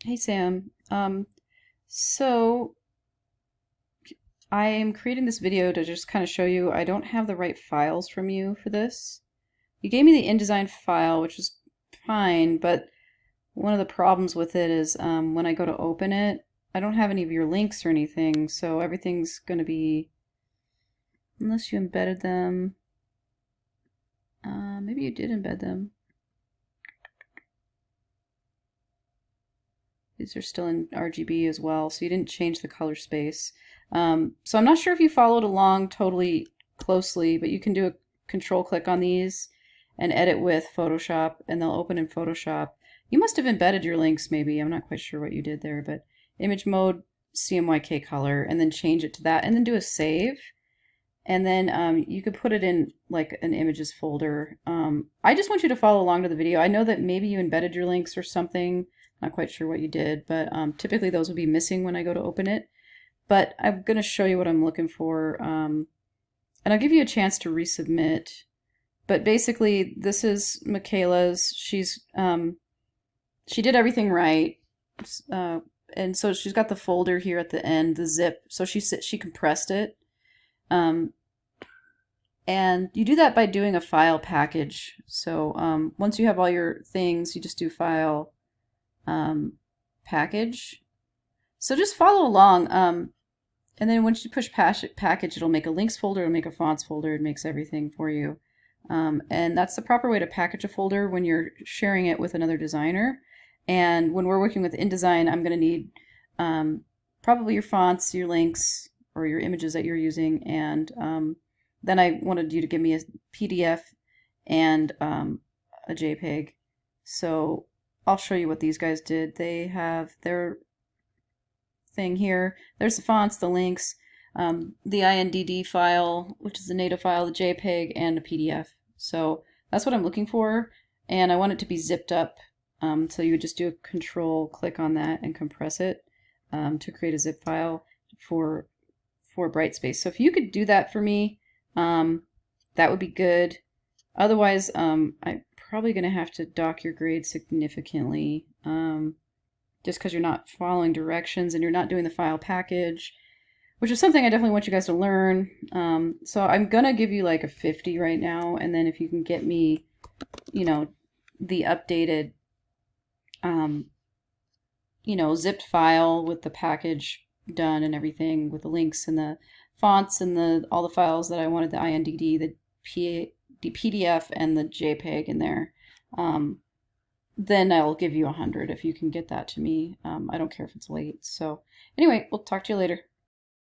Hey Sam. So I am creating this video to just kind of show you I don't have the right files from you for this. You gave me the InDesign file, which is fine, but one of the problems with it is when I go to open it, I don't have any of your links or anything, so everything's going to be, unless you embedded them. Maybe you did embed them. These are still in RGB as well, so you didn't change the color space. So I'm not sure if you followed along totally closely, but you can do a control click on these and edit with Photoshop, and they'll open in Photoshop. You must have embedded your links maybe. I'm not quite sure what you did there, but image mode, CMYK color, and then change it to that, and then do a save. And then you could put it in like an images folder. I just want you to follow along to the video. I know that maybe you embedded your links or something. Not quite sure what you did, but typically those would be missing when I go to open it. But I'm going to show you what I'm looking for, and I'll give you a chance to resubmit. But basically, this is Michaela's. She did everything right, and so she's got the folder here at the end, the zip. So she compressed it. And you do that by doing a file package. So once you have all your things, you just do file package. So just follow along. And then once you push package, it'll make a links folder, it'll make a fonts folder, it makes everything for you. And that's the proper way to package a folder when you're sharing it with another designer. And when we're working with InDesign, I'm going to need probably your fonts, your links, or your images that you're using, and then I wanted you to give me a PDF and a JPEG. So I'll show you what these guys did. They have their thing here. There's the fonts, the links, the INDD file, which is the native file, the JPEG, and a PDF. So that's what I'm looking for, and I want it to be zipped up. So you would just do a control click on that and compress it to create a zip file for Brightspace. So if you could do that for me, that would be good. Otherwise, I'm probably going to have to dock your grade significantly, just because you're not following directions and you're not doing the file package, which is something I definitely want you guys to learn. So I'm going to give you like a 50 right now, and then if you can get me, the updated, zipped file with the package done and everything, with the links and the fonts and all the files that I wanted, the INDD, the PDF, and the JPEG in there, then I'll give you 100 if you can get that to me. I don't care if it's late. So anyway, we'll talk to you later.